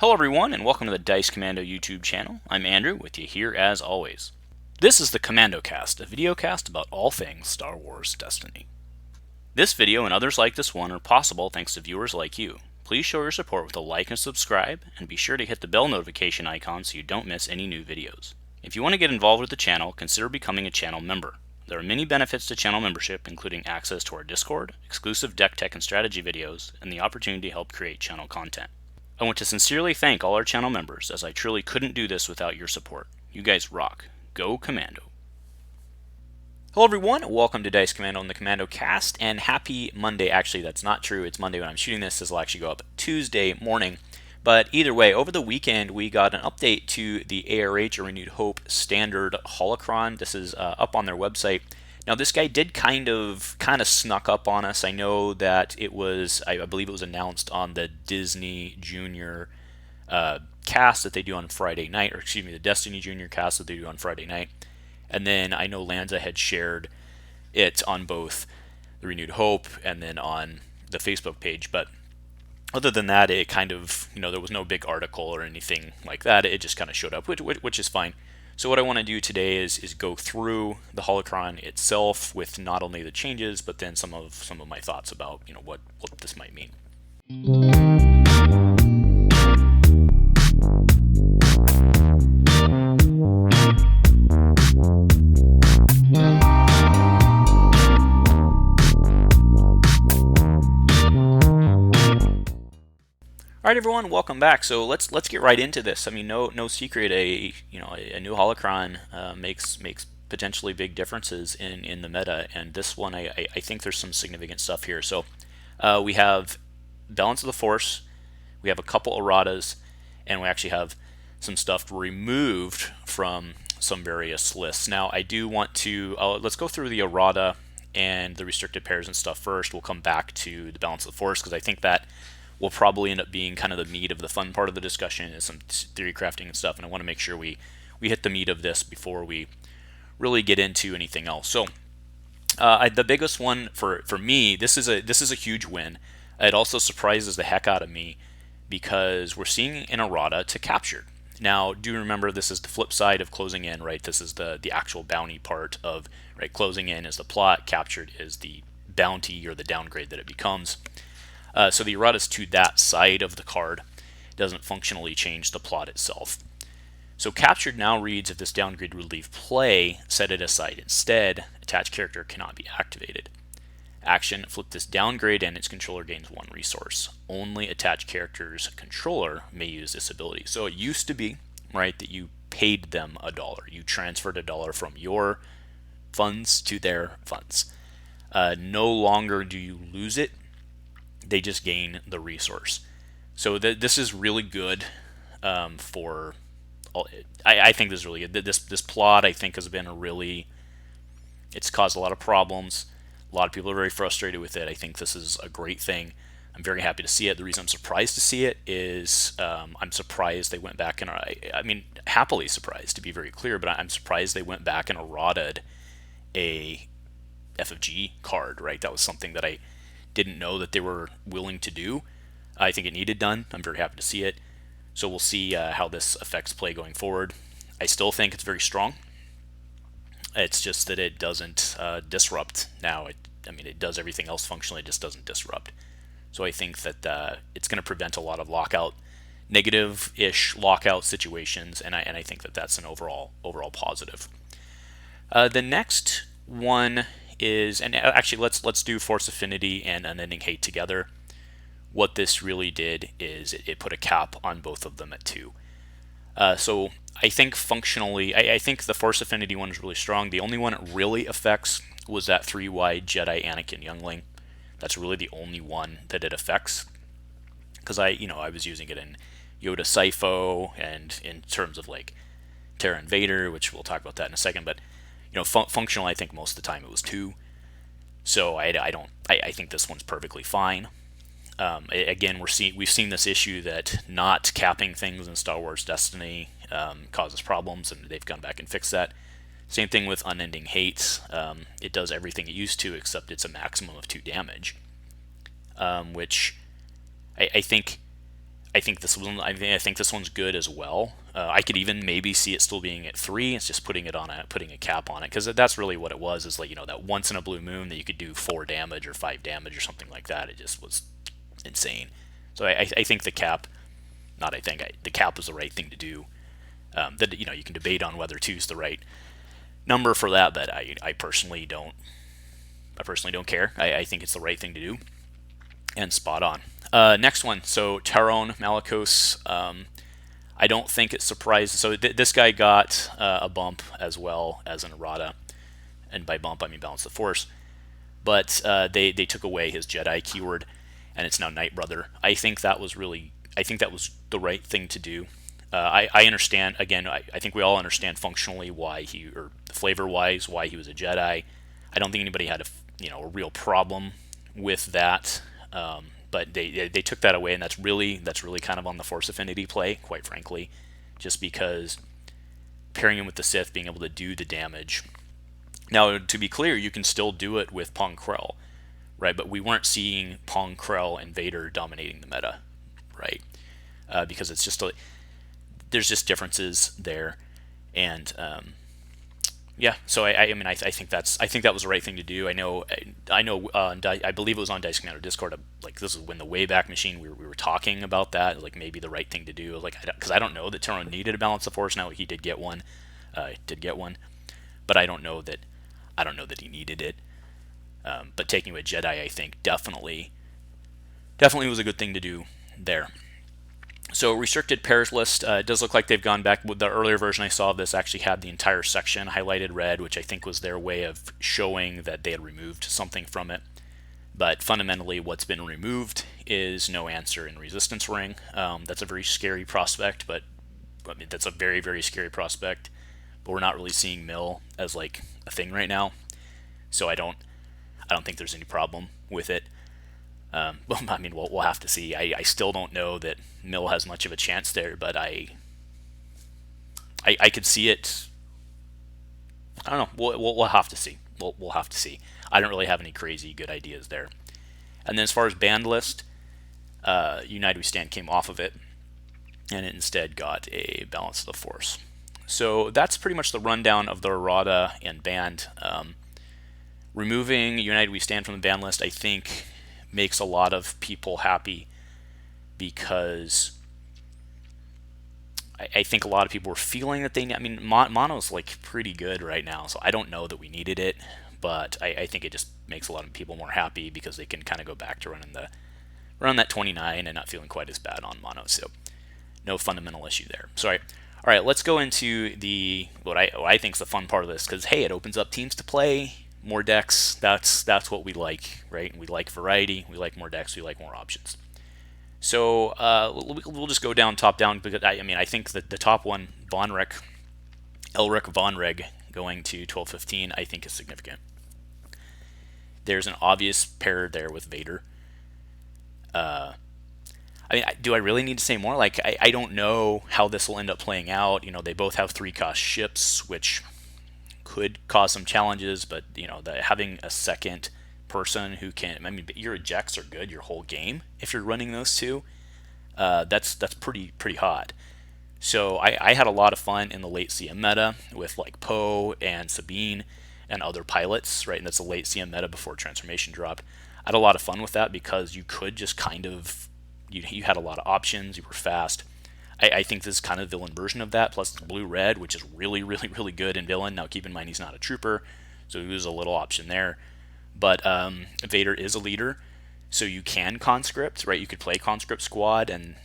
Hello everyone, and welcome to the Dice Commando YouTube channel. I'm Andrew, with you here as always. This is the Commando Cast, a video cast about all things Star Wars Destiny. This video and others like this one are possible thanks to viewers like you. Please show your support with a like and subscribe, and be sure to hit the bell notification icon so you don't miss any new videos. If you want to get involved with the channel, consider becoming a channel member. There are many benefits to channel membership, including access to our Discord, exclusive deck tech and strategy videos, and the opportunity to help create channel content. I want to sincerely thank all our channel members, as I truly couldn't do this without your support. You guys rock. Go Commando. Hello everyone, welcome to Dice Commando and the Commando Cast, and happy Monday. Actually, that's not true. It's Monday when I'm shooting this. This will actually go up Tuesday morning. But either way, over the weekend, we got an update to the ARH, or Renewed Hope, Standard Holocron. This is up on their website. Now, this guy did kind of snuck up on us. I know that it was, I believe it was announced on the Disney Junior cast that they do on Friday night, or excuse me, the Destiny Junior cast that they do on Friday night. And then I know Lanza had shared it on both the Renewed Hope and then on the Facebook page. But other than that, it kind of, there was no big article or anything like that. It just kind of showed up, which is fine. So what I want to do today is go through the Holocron itself with not only the changes, but then some of my thoughts about what this might mean. All right, everyone, welcome back. So let's get right into this. I mean, no secret, a new Holocron makes potentially big differences in the meta, and this one I think there's some significant stuff here. So we have Balance of the Force, we have a couple erratas, and we actually have some stuff removed from some various lists. Now I do want to let's go through the errata and the restricted pairs and stuff first. We'll come back to the Balance of the Force because I think that will probably end up being kind of the meat of the fun part of the discussion, is some theory crafting and stuff, and I want to make sure we hit the meat of this before we really get into anything else. So the biggest one for me, this is a huge win. It also surprises the heck out of me because we're seeing an errata to captured. Now, do remember, this is the flip side of closing in, right? This is the actual bounty part of, right? Closing in is the plot, captured is the bounty or the downgrade that it becomes. So the erratas to that side of the card doesn't functionally change the plot itself. So captured now reads, if this downgrade would leave play, set it aside instead. Attached character cannot be activated. Action, flip this downgrade and its controller gains 1 resource. Only attached character's controller may use this ability. So it used to be, right, that you paid them $1. You transferred $1 from your funds to their funds. No longer do you lose it. They just gain the resource. So this is really good for all. I think this is really good. This plot, I think, has been it's caused a lot of problems. A lot of people are very frustrated with it. I think this is a great thing. I'm very happy to see it. The reason I'm surprised to see it is I'm surprised they went back and I mean, happily surprised, to be very clear, but I'm surprised they went back and errated a FFG card, right? That was something that I didn't know that they were willing to do. I think it needed done. I'm very happy to see it. So we'll see how this affects play going forward. I still think it's very strong. It's just that it doesn't disrupt now. It does everything else functionally, it just doesn't disrupt. So I think that it's going to prevent a lot of lockout, negative-ish lockout situations, and I think that that's an overall positive. The next one is, and actually let's do Force Affinity and Unending Hate together. What this really did is it put a cap on both of them at 2. So I think functionally, I think the Force Affinity one is really strong. The only one it really affects was that 3-wide Jedi Anakin Youngling. That's really the only one that it affects, because I was using it in Yoda Sipho and in terms of like Terra and Vader, which we'll talk about that in a second. But functional, I think most of the time it was 2. So I think this one's perfectly fine. Again, we've seen this issue that not capping things in Star Wars Destiny causes problems, and they've gone back and fixed that. Same thing with Unending Hate. It does everything it used to, except it's a maximum of 2 damage, which I think I think this one. I think this one's good as well. I could even maybe see it still being at 3. It's just putting a cap on it, because that's really what it was. Is like, that once in a blue moon that you could do 4 damage or 5 damage or something like that. It just was insane. So I think the cap. Not I think the cap was the right thing to do. That you can debate on whether 2 is the right number for that, but I personally don't. I personally don't care. I think it's the right thing to do, and spot on. Next one, so Taron Malicos. I don't think it surprised. So this guy got a bump as well as an errata, and by bump I mean balance the force. But they took away his Jedi keyword, and it's now Night Brother. I think that was the right thing to do. I understand, again, I think we all understand functionally why or flavor-wise, why he was a Jedi. I don't think anybody had a real problem with that. But they took that away, and that's really kind of on the Force Affinity play, quite frankly, just because pairing him with the Sith, being able to do the damage. Now, to be clear, you can still do it with Pong Krell, right? But we weren't seeing Pong Krell and Vader dominating the meta, right? Because it's just there's just differences there, and yeah. So I mean I think that was the right thing to do. I know I believe it was on Dice Commando Discord. Like, this is when the Wayback Machine we were talking about that, like maybe the right thing to do. Like, because I don't know that Taron needed to balance the force. Now he did get one, but I don't know that he needed it. But taking a Jedi, I think definitely was a good thing to do there. So restricted pairs list, it does look like they've gone back. With the earlier version I saw of this actually had the entire section highlighted red, which I think was their way of showing that they had removed something from it. But fundamentally what's been removed is no answer in Resistance Ring. That's a very scary prospect, but I mean, that's a very, very scary prospect. But we're not really seeing Mill as like a thing right now. So I don't think there's any problem with it. Well, I mean, we'll have to see. I still don't know that Mill has much of a chance there, but I could see it. I don't know. We'll have to see. We'll have to see. I don't really have any crazy good ideas there. And then as far as banned list, United We Stand came off of it, and it instead got a Balance of the Force. So that's pretty much the rundown of the errata and banned. Removing United We Stand from the ban list, I think, makes a lot of people happy, because I think a lot of people were feeling that I mean, mono's like pretty good right now, so I don't know that we needed it, but I think it just makes a lot of people more happy because they can kind of go back to running that 29 and not feeling quite as bad on mono. So no fundamental issue there. So all right, let's go into what I think is the fun part of this, because hey, it opens up teams to play. More decks, that's what we like, right? We like variety, we like more decks, we like more options. So we'll just go top down, because I think that the top one, Elric Vonreg, going to 12-15, I think is significant. There's an obvious pair there with Vader. I mean, do I really need to say more? Like, I don't know how this will end up playing out. They both have 3-cost ships, which could cause some challenges, but having a second person who can, I mean, your ejects are good your whole game if you're running those two. That's pretty hot. So I had a lot of fun in the late CM meta with like Poe and Sabine and other pilots, right? And that's a late CM meta before transformation dropped. I had a lot of fun with that because you could just kind of you had a lot of options. You were fast. I think this is kind of the villain version of that, plus blue-red, which is really, really, really good in villain. Now, keep in mind, he's not a trooper, so there's a little option there. But Vader is a leader, so you can conscript, right? You could play conscript squad, and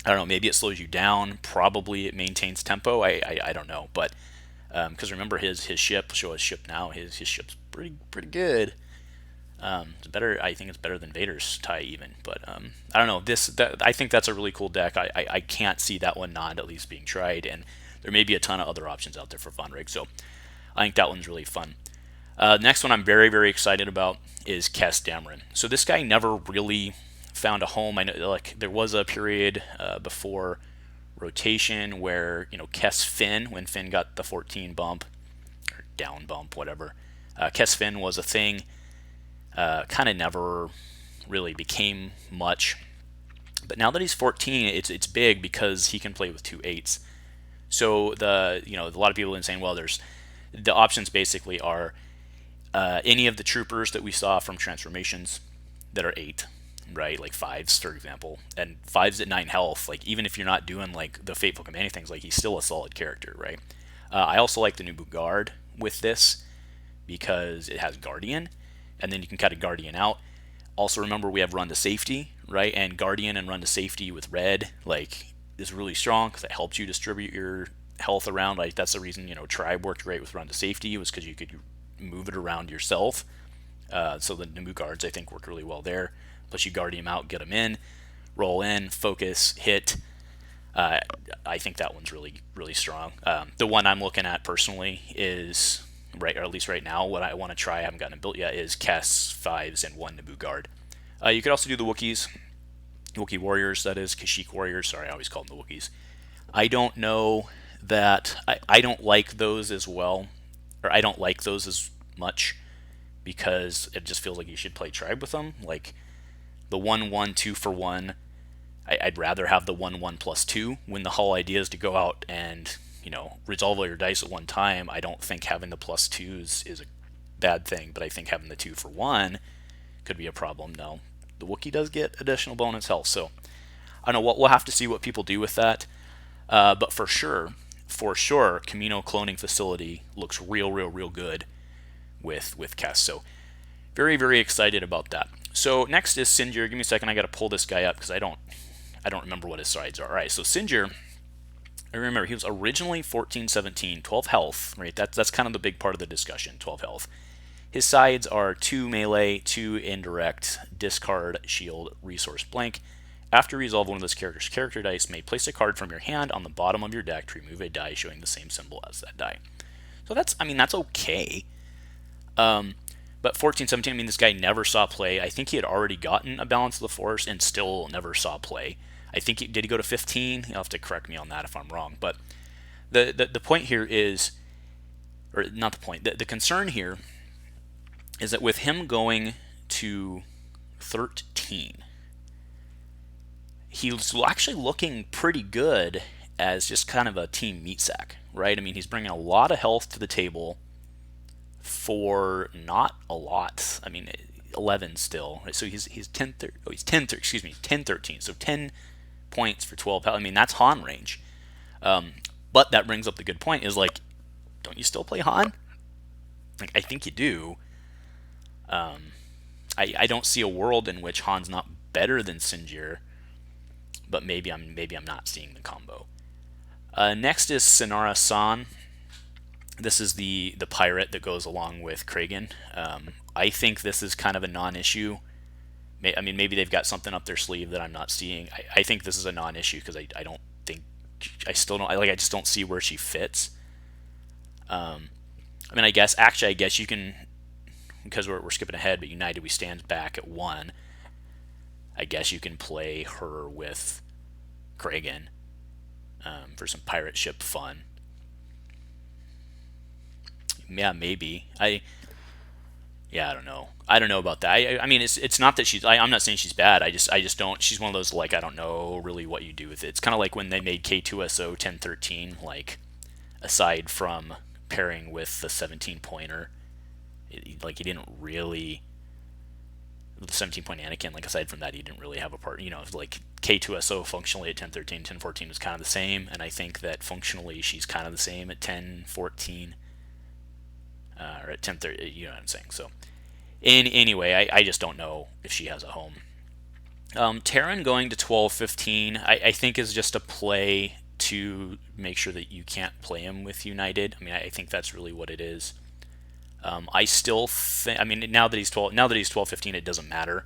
I don't know, maybe it slows you down. Probably it maintains tempo. I don't know, but because remember his ship, show his ship now. His ship's pretty good. It's better. I think it's better than Vader's tie even, but I don't know. I think that's a really cool deck. I can't see that one not at least being tried, and there may be a ton of other options out there for Vonreg. So I think that one's really fun. Next one I'm very, very excited about is Dameron. So this guy never really found a home. I know, like, there was a period before rotation where Finn, when Finn got the 14 bump or down bump, whatever, Finn was a thing. Kind of never really became much. But now that he's 14, it's big because he can play with 2 8s. So a lot of people have been saying, well, there's the options basically are any of the troopers that we saw from transformations that are 8, right? Like 5s, for example, and 5s at 9 health. Like even if you're not doing like the fateful commanding things, like he's still a solid character, right? I also like the new guard with this because it has Guardian, and then you can cut a Guardian out. Also, remember we have Run to Safety, right? And Guardian and Run to Safety with red, like, is really strong because it helps you distribute your health around. Like that's the reason Tribe worked great with Run to Safety, was because you could move it around yourself. So the Nemu guards I think work really well there. Plus you Guardian them out, get them in, roll in, focus, hit. I think that one's really really strong. The one I'm looking at personally is right, or at least right now, what I want to try, I haven't gotten it built yet, is Kes 5s and 1 Naboo guard. You could also do the Wookiees, Wookiee warriors, that is, Kashyyyk warriors. Sorry, I always call them the Wookiees. I don't know that I don't like those as well, or I don't like those as much because it just feels like you should play tribe with them. Like the 1/1 2-for-1. I'd rather have the 1/1 plus 2 when the whole idea is to go out and resolve all your dice at one time. I don't think having the plus 2s is a bad thing, but I think having the 2-for-1 could be a problem. Now, the Wookiee does get additional bonus health, so I don't know. We'll have to see what people do with that. But for sure, Kamino cloning facility looks real good with Kes. So very, very excited about that. So next is Sinjir. Give me a second. I got to pull this guy up because I don't remember what his sides are. All right, so Sinjir, I remember he was originally 14-17, 12 health, right? That's kind of the big part of the discussion, 12 health. His sides are 2 melee, 2 indirect, discard, shield, resource blank. After you resolve one of this character's character dice, may place a card from your hand on the bottom of your deck to remove a die showing the same symbol as that die. So that's okay. But 14-17, this guy never saw play. I think he had already gotten a Balance of the Force and still never saw play. I think did he go to 15? You'll have to correct me on that if I'm wrong. But the point here is, or not the point, the concern here is that with him going to 13, he's actually looking pretty good as just kind of a team meat sack, right? I mean, he's bringing a lot of health to the table for not a lot. I mean, 11 still. Right? So he's 10-13. So 10 points for 12 health. I mean, that's Han range. But that brings up the good point is, like, don't you still play Han? Like, I think you do. I don't see a world in which Han's not better than Sinjir, but maybe I'm not seeing the combo. Next is Synara San. This is the pirate that goes along with Kragan. I think this is kind of a non-issue. I mean, maybe they've got something up their sleeve that I'm not seeing. I think this is a non-issue because I don't think, I just don't see where she fits. I mean, I guess you can, because we're skipping ahead, but United we stand back at 1. I guess you can play her with Kragan for some pirate ship fun. Yeah, maybe. I don't know. I don't know about that. I mean, it's not that she's. I'm not saying she's bad. I just don't. She's one of those, like, I don't know really what you do with it. It's kind of like when they made K2SO 1013. Like, aside from pairing with the 17 pointer, like, he didn't really. The 17 point Anakin, like, aside from that, he didn't really have a part. Like, K2SO functionally at 1013, 1014 was kind of the same, and I think that functionally she's kind of the same at 1014. Or at 10:30, you know what I'm saying. So, anyway, I just don't know if she has a home. Terran going to 12-15, I think is just a play to make sure that you can't play him with United. I mean, I think that's really what it is. I still think, I mean, now that he's 12-15, it doesn't matter.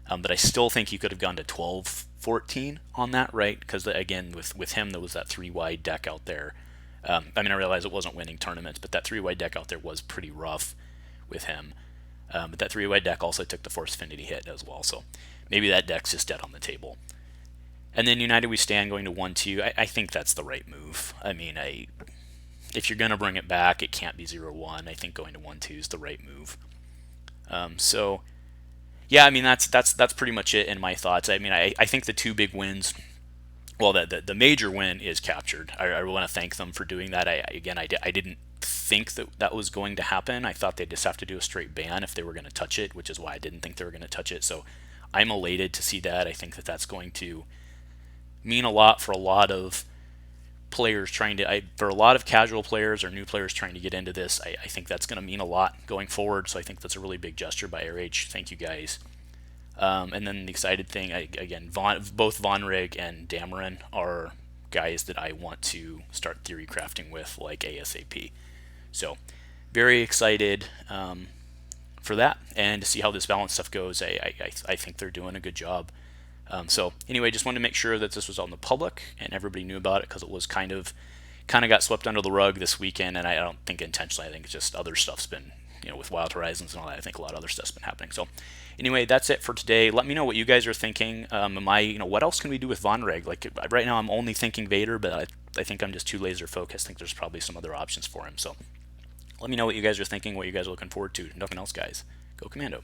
But I still think you could have gone to 12-14 on that, right? Because again, with him, there was that 3-wide deck out there. I mean, I realize it wasn't winning tournaments, but that 3-wide deck out there was pretty rough with him. But that 3-wide deck also took the Force Affinity hit as well, so maybe that deck's just dead on the table. And then United We Stand going to 1-2. I think that's the right move. I mean, if you're going to bring it back, it can't be 0-1. I think going to 1-2 is the right move. So, Yeah, I mean that's pretty much it in my thoughts. I mean, I think the two big wins. Well, the major win is captured. I want to thank them for doing that. I didn't think that that was going to happen. I thought they'd just have to do a straight ban if they were going to touch it, which is why I didn't think they were going to touch it. So I'm elated to see that. I think that that's going to mean a lot for a lot of players for a lot of casual players or new players trying to get into this. I think that's going to mean a lot going forward. So I think that's a really big gesture by ARH. Thank you guys. And then the excited thing, again, both Von Rig and Dameron are guys that I want to start theory crafting with, like ASAP. So, very excited for that, and to see how this balance stuff goes. I think they're doing a good job. So anyway, just wanted to make sure that this was on the public and everybody knew about it, because it was kind of got swept under the rug this weekend, and I don't think intentionally. I think it's just other stuff's been, with Wild Horizons and all that. I think a lot of other stuff's been happening. So anyway, that's it for today. Let me know what you guys are thinking. What else can we do with Von Reg? Like right now, I'm only thinking Vader, but I think I'm just too laser focused. I think there's probably some other options for him. So let me know what you guys are thinking, what you guys are looking forward to. Nothing else, guys. Go Commando.